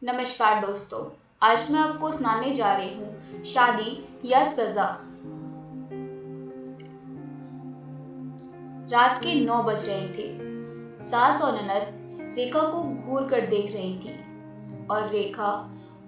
नमस्कार दोस्तों, आज मैं आपको सुनाने जा रही हूँ शादी या सजा। रात के 9 बज रहे थे। सास और ननद रेखा को घूर कर देख रही थी और रेखा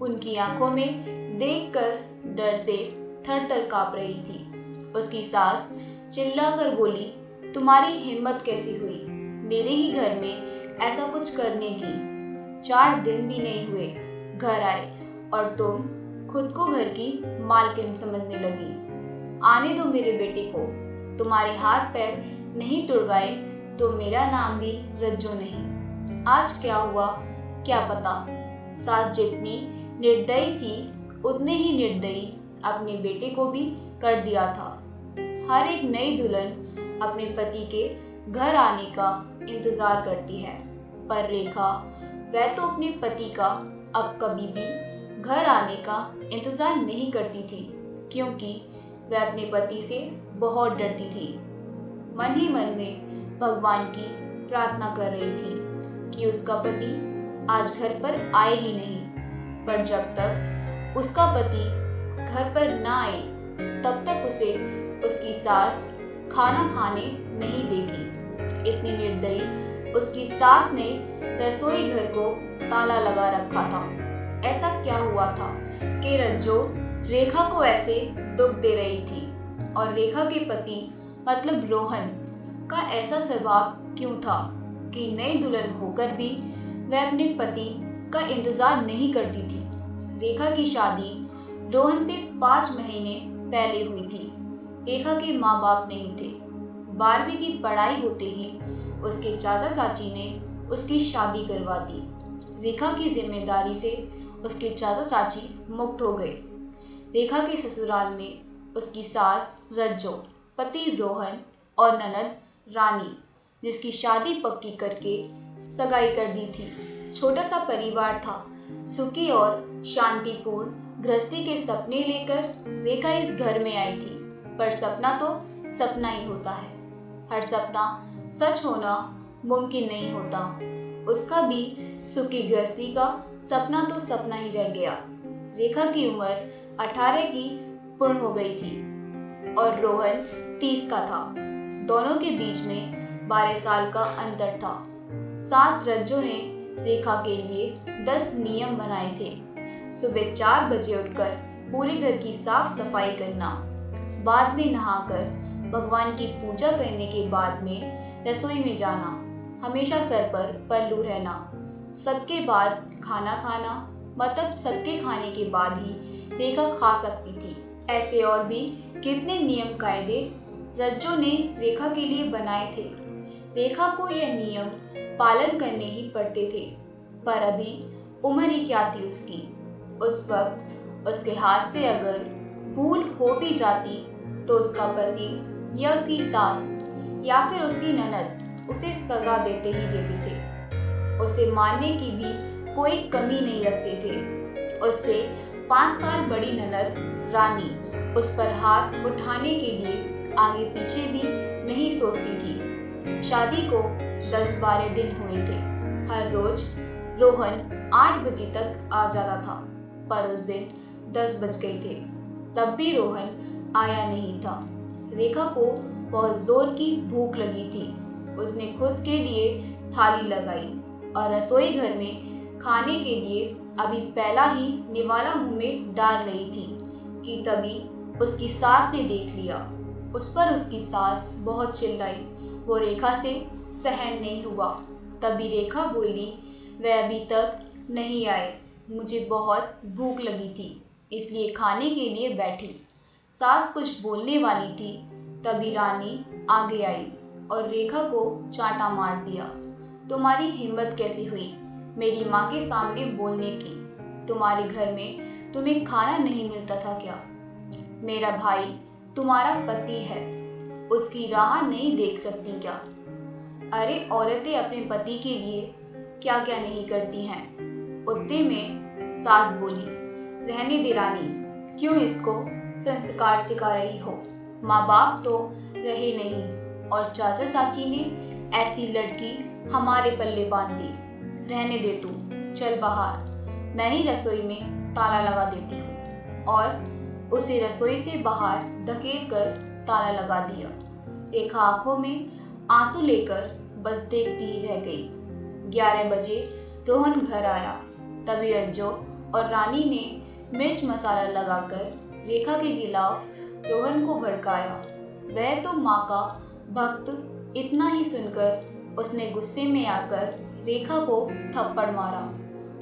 उनकी आंखों में देखकर डर से थर-थर कांप रही थी। उसकी सास चिल्लाकर बोली, तुम्हारी हिम्मत कैसी हुई मेरे ही घर में ऐसा कुछ करने की? 4 दिन भी नहीं हुए घर आए और तुम खुद को घर की मालकिन समझने लगी। आने दो मेरे बेटे को, तुम्हारे हाथ पैर नहीं तुड़वाए तो मेरा नाम भी रज्जो नहीं। आज क्या हुआ क्या पता। सास जितनी निर्दयी थी उतने ही निर्दयी अपने बेटे को भी कर दिया था। हर एक नई दुल्हन अपने पति के घर आने का इंतजार करती है, पर रेखा वह तो अपने पति का अब कभी भी घर आने का इंतजार नहीं करती थी, क्योंकि वह अपने पति से बहुत डरती थी। मन ही मन में भगवान की प्रार्थना कर रही थी कि उसका पति आज घर पर आए ही नहीं। पर जब तक उसका पति घर पर ना आए तब तक उसे उसकी सास खाना खाने नहीं देगी। इतनी निर्दयी उसकी सास ने रसोई घर को ताला लगा रखा था। ऐसा क्या हुआ था कि रज्जो रेखा को ऐसे दुख दे रही थी और रेखा के पति मतलब रोहन का ऐसा स्वभाव क्यों था कि नई दुल्हन होकर भी वह अपने पति का इंतजार नहीं करती थी। रेखा की शादी रोहन से 5 महीने पहले हुई थी। रेखा के माँ बाप नहीं थे। 12वीं की पढ़ाई होते ही उसके चाचा चाची ने उसकी शादी करवा दी। रेखा की जिम्मेदारी से उसके चाचा चाची मुक्त हो गए। रेखा के ससुराल में उसकी सास रज्जो, पति रोहन और ननद रानी, जिसकी शादी पक्की करके सगाई कर दी थी। छोटा सा परिवार था। सुखी और शांतिपूर्ण गृहस्थी के सपने लेकर रेखा इस घर में आई थी, पर सपना तो सपना ही होता है। हर सपना सच होना मुमकिन नहीं होता। उसका भी सुखी गृहस्थी का सपना तो सपना ही रह गया। रेखा की उम्र 18 की पूर्ण हो गई थी और रोहन 30 का था। दोनों के बीच में 12 साल का अंतर था। सास रज्जो ने रेखा के लिए 10 नियम बनाए थे। सुबह 4 बजे उठकर पूरे घर की साफ सफाई करना, बाद में नहाकर भगवान की पूजा करने के बाद में रसोई में जाना, हमेशा सर पर पल्लू रहना, सबके बाद खाना खाना, मतलब सबके खाने के बाद ही रेखा खा सकती थी। ऐसे और भी कितने नियम कायदे रज्जो ने रेखा के लिए बनाए थे। रेखा को यह नियम पालन करने ही पड़ते थे, पर अभी उम्र ही क्या थी उसकी। उस वक्त उसके हाथ से अगर भूल हो भी जाती तो उसका पति या उसकी सास या फिर उसकी ननद उसे सजा देते ही देते थे। उसे मारने की भी कोई कमी नहीं रखते थे। उससे 5 साल बड़ी ननद रानी उस पर हाथ उठाने के लिए आगे पीछे भी नहीं सोचती थी। शादी को 10-12 दिन हुए थे। हर रोज रोहन 8 बजे तक आ जाता था, पर उस दिन 10 बज गए थे, तब भी रोहन आया नहीं था। रेखा को बहुत जोर की भूख लगी थी। उसने खुद के लिए थाली लगाई और रसोई घर में खाने के लिए अभी पहला ही निवाला मुंह में डाल रही थी कि तभी उसकी सास ने देख लिया। उस पर उसकी सास बहुत चिल्लाई। वो रेखा से सहन नहीं हुआ। तभी रेखा बोली, वह अभी तक नहीं आए, मुझे बहुत भूख लगी थी इसलिए खाने के लिए बैठी। सास कुछ बोलने वाली थी, तभी रानी आगे आई और रेखा को चांटा मार दिया। तुम्हारी हिम्मत कैसी हुई मेरी माँ के सामने बोलने की? तुम्हारे घर में तुम्हें खाना नहीं मिलता था क्या? मेरा भाई तुम्हारा पति है, उसकी राह नहीं देख सकती क्या? अरे औरतें अपने पति के लिए क्या क्या नहीं करती हैं। उतने में सास बोली, रहने दे रानी, क्यों इसको संस्कार सिखा रही हो? माँ बाप तो रहे नहीं और चाचा चाची ने ऐसी लड़की हमारे पल्ले बांध दी। रहने दे तू, चल बाहर। मैं ही रसोई में ताला लगा देती हूँ, और उसे रसोई से बाहर धकेल कर ताला लगा दिया। रेखा आंखों में आंसू लेकर बस देखती ही रह गई। 11 बजे रोहन घर आया। तभी रज्जो और रानी ने मिर्च मसाला लगाकर रेखा के खिलाफ रोहन को भड़काया। वह तो माँ का भक्त। इतना ही सुनकर उसने गुस्से में आकर रेखा को थप्पड़ मारा।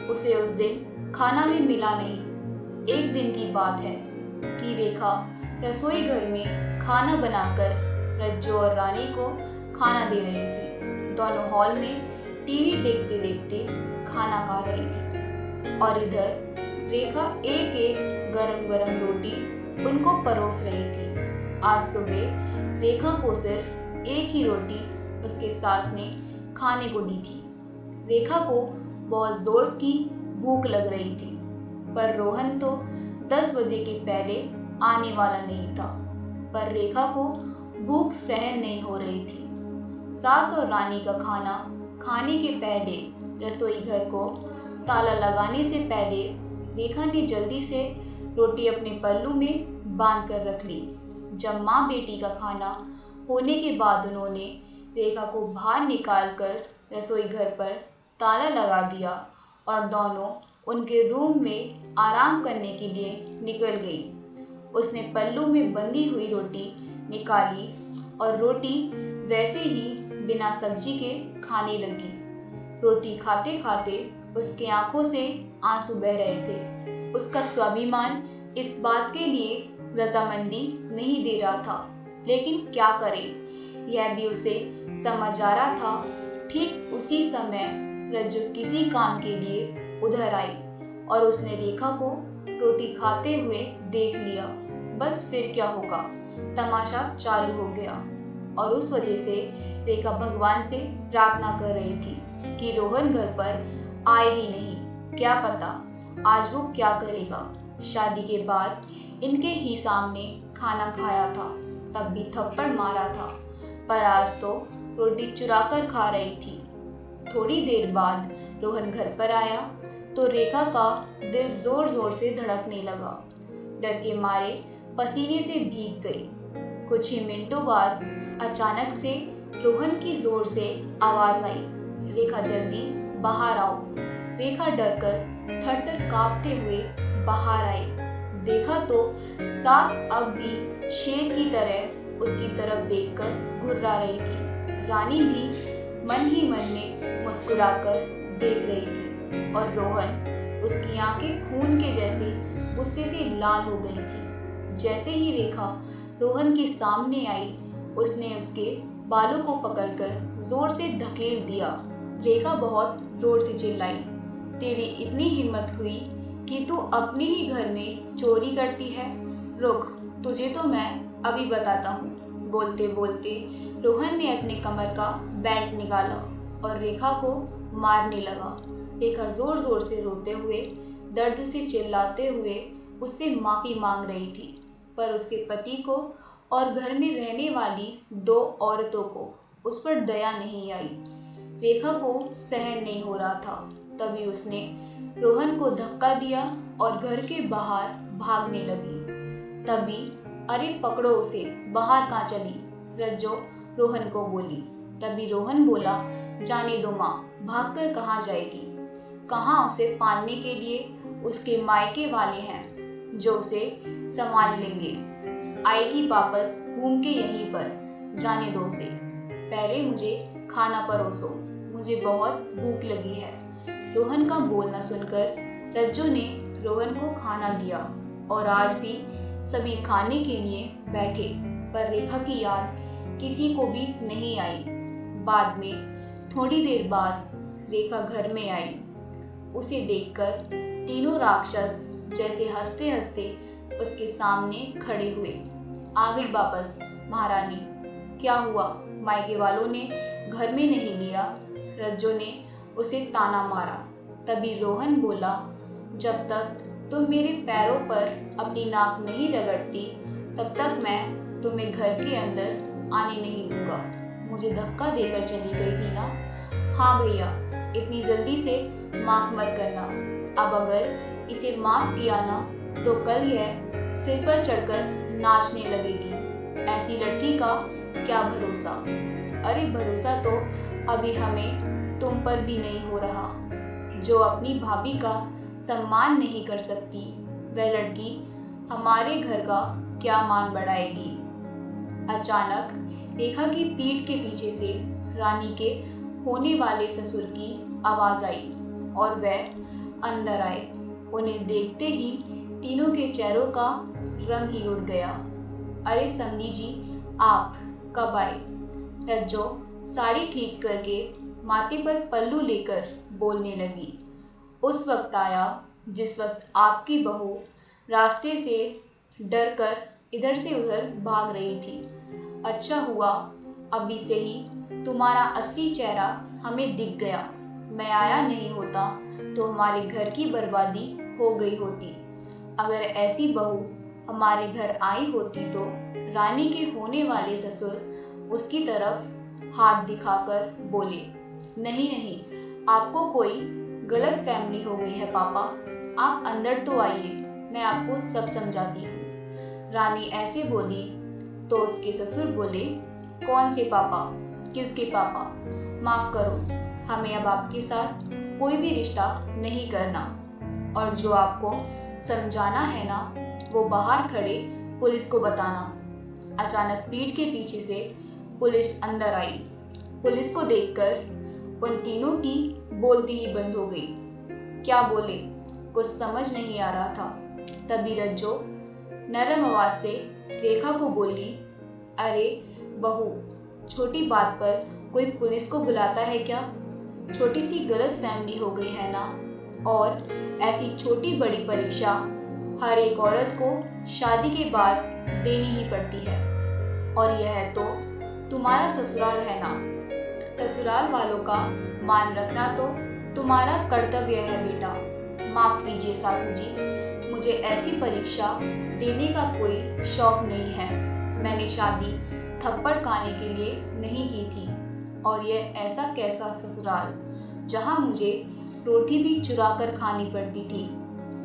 उसे उस दिन खाना भी मिला नहीं। एक दिन की बात है कि रेखा रसोई घर में खाना बनाकर रज्जो और रानी को खाना दे रही थी। दोनों हॉल में टीवी देखते देखते खाना खा रही थी, और इधर रेखा एक एक गरम गरम रोटी उनको परोस रही थी। आज सुबह रेखा को सिर्फ एक ही रोटी उसके सास ने खाने को दी थी। रेखा को बहुत जोर की भूख लग रही थी, पर रोहन तो 10 बजे के पहले आने वाला नहीं था। पर रेखा को भूख सहन नहीं हो रही थी। सास और रानी का खाना खाने के पहले रसोई घर को ताला लगाने से पहले रेखा ने जल्दी से रोटी अपने पल्लू में बांध कर रख ली। जब माँ बेटी का खाना होने के बाद उन्होंने रेखा को बाहर निकाल कर रसोई घर पर ताला लगा दिया और दोनों उनके रूम में आराम करने के लिए निकल गई। उसने पल्लू में बंधी हुई रोटी निकाली और रोटी वैसे ही बिना सब्जी के खाने लगी। रोटी खाते खाते उसकी आंखों से आंसू बह रहे थे। उसका स्वाभिमान इस बात के लिए रजामंदी नहीं दे रहा था, लेकिन क्या करे, यह भी उसे समझ आ रहा था। ठीक उसी समय रज्जू किसी काम के लिए उधर आई और उसने रेखा को रोटी खाते हुए देख लिया। बस फिर क्या होगा, तमाशा चालू हो गया, और उस वजह से रेखा भगवान से प्रार्थना कर रही थी कि रोहन घर पर आए ही नहीं। क्या पता आज वो क्या करेगा। शादी के बाद इनके ही सामने खाना खाया था, तब भी थप्पड़ मारा था, पर आज तो रोटी चुराकर खा रही थी। थोड़ी देर बाद रोहन घर पर आया तो रेखा का दिल जोर जोर से धड़कने लगा। डर के मारे पसीने से भीग गई। कुछ ही मिनटों बाद अचानक से रोहन की जोर से आवाज आई, रेखा जल्दी बाहर आओ। रेखा डरकर थर-थर कांपते हुए बाहर आई। देखा तो सास अब भी शेर की तरह उसकी तरफ देखकर घुर्रा रही थी। रानी भी मन ही मन में मुस्कुराकर देख रही थी, और रोहन उसकी आंखें खून के जैसे गुस्से से लाल हो गई थी। जैसे ही रेखा रोहन के सामने आई, उसने उसके बालों को पकड़कर जोर से धकेल दिया। रेखा बहुत जोर से चिल्लाई, तेरी इतनी हिम्मत हुई कि तू अपने ही घर में चोरी करती है? रुक, तुझे तो मैं अभी बताता हूँ। बोलते बोलते रोहन ने अपने कमर का बेल्ट निकाला और रेखा को मारने लगा। रेखा जोर जोर से रोते हुए, दर्द से चिल्लाते हुए उससे माफी मांग रही थी, पर उसके पति को और घर में रहने वाली 2 औरतों को उस पर दया नहीं आई। रेखा को सहन नहीं हो रहा था। तभी उसने रोहन को धक्का दिया और घर के बाहर भागने लगी। तभी अरे पकड़ो उसे, बाहर कहाँ चली? रज्जो रोहन को बोली। तभी रोहन बोला, जाने दो माँ, भागकर कहाँ जाएगी? कहाँ उसे पालने के लिए उसके मायके वाले हैं जो उसे संभाल लेंगे। आएगी वापस घूम के यहीं पर, जाने दो उसे। पहले मुझे खाना परोसो, मुझे बहुत भूख लगी है। रोहन का बोलना सुनकर रज्जो ने रोहन को खाना दिया, और आज भी सभी खाने के लिए बैठे, पर रेखा की याद किसी को भी नहीं आई। बाद में थोड़ी देर बाद रेखा घर में आई। उसे देखकर तीनों राक्षस जैसे हंसते हंसते उसके सामने खड़े हुए। आ गई वापस महारानी? क्या हुआ, मायके वालों ने घर में नहीं लिया? रज्जो ने उसे ताना मारा। तभी रोहन बोला, जब तक तुम मेरे पैरों पर अपनी नाक नहीं रगड़ती, तब तक मैं तुम्हें घर के अंदर आने नहीं दूंगा। मुझे धक्का देकर चली गई थी ना? हाँ भैया, इतनी जल्दी से माफ मत करना। अब अगर इसे माफ किया ना तो कल यह सिर पर चढ़कर नाचने लगेगी। ऐसी लड़की का क्या भरोसा। अरे भरोसा तो अभी हमें तुम पर भी नहीं हो रहा। जो अपनी भाभी का सम्मान नहीं कर सकती वह लड़की हमारे घर का क्या मान बढ़ाएगी। अचानक रेखा की पीठ के पीछे से रानी के होने वाले ससुर की आवाज आई और वह अंदर आए। उन्हें देखते ही तीनों के चेहरों का रंग ही उड़ गया। अरे समधी जी, आप कब आए? रज्जो साड़ी ठीक करके माथे पर पल्लू लेकर बोलने लगी। उस वक्त आया जिस वक्त आपकी बहू रास्ते से डर कर इधर से उधर भाग रही थी। अच्छा हुआ अभी से ही तुम्हारा असली चेहरा हमें दिख गया। मैं आया नहीं होता तो हमारे घर की बर्बादी हो गई होती। अगर ऐसी बहू हमारे घर आई होती तो रानी के होने वाले ससुर उसकी तरफ हाथ दिखाकर बोले, नहीं नहीं, आपको कोई गलत फहमी हो गई है पापा, आप अंदर तो आइए, मैं आपको सब समझाती हूँ। रानी ऐसे बोली तो उसके ससुर बोले, कौन से पापा, किसके पापा? माफ करो, हमें अब आपके साथ कोई भी रिश्ता नहीं करना, और जो आपको समझाना है ना वो बाहर खड़े पुलिस को बताना। अचानक पीठ के पीछे से पुलिस अंदर आई। पुलिस को देखकर उन तीनों की बोलती ही बंद हो गई। क्या बोले कुछ समझ नहीं आ रहा था। तभी रज्जो नरम आवाज से रेखा को बोली, अरे बहू, छोटी बात पर कोई पुलिस को बुलाता है क्या? छोटी सी गलत फहमी हो गई है ना, और ऐसी छोटी बड़ी परीक्षा हर एक औरत को शादी के बाद देनी ही पड़ती है। और यह तो तुम्हारा ससुराल है ना, ससुराल वालों का मान रखना तो तुम्हारा कर्तव्य है बेटा। माफ कीजिए सासू जी, मुझे ऐसी परीक्षा देने का कोई शौक नहीं है। मैंने शादी थप्पड़ खाने के लिए नहीं की थी, और यह ऐसा कैसा ससुराल जहां मुझे रोटी भी चुरा कर खानी पड़ती थी।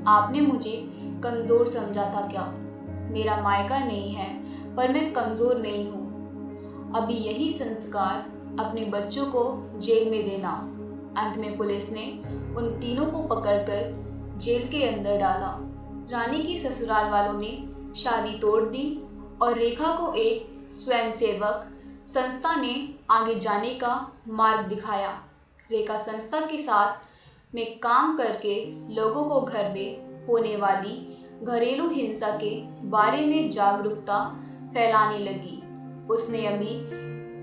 आपने मुझे कमजोर समझा था क्या? मेरा मायका नहीं है पर मैं कमजोर नहीं हूँ। अभी यही संस्कार अपने बच्चों को जेल में देना। अंत में पुलिस ने उन तीनों को पकड़कर जेल के अंदर डाला। रानी की ससुराल वालों ने शादी तोड़ दी और रेखा को एक स्वयंसेवक संस्था ने आगे जाने का मार्ग दिखाया। रेखा संस्था के साथ में काम करके लोगों को घर में होने वाली घरेलू हिंसा के बारे में जागरूकता फैलाने लगी। उसने अभी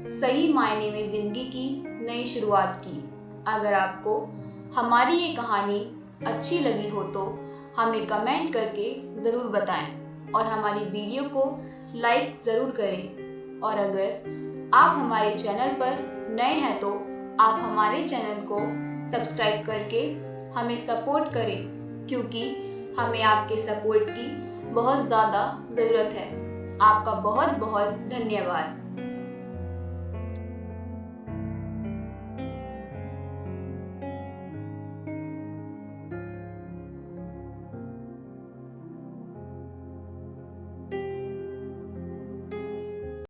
सही मायने में जिंदगी की नई शुरुआत की। अगर आपको हमारी ये कहानी अच्छी लगी हो तो हमें कमेंट करके ज़रूर बताएं और हमारी वीडियो को लाइक ज़रूर करें। और अगर आप हमारे चैनल पर नए हैं तो आप हमारे चैनल को सब्सक्राइब करके हमें सपोर्ट करें, क्योंकि हमें आपके सपोर्ट की बहुत ज़्यादा ज़रूरत है। आपका बहुत बहुत धन्यवाद।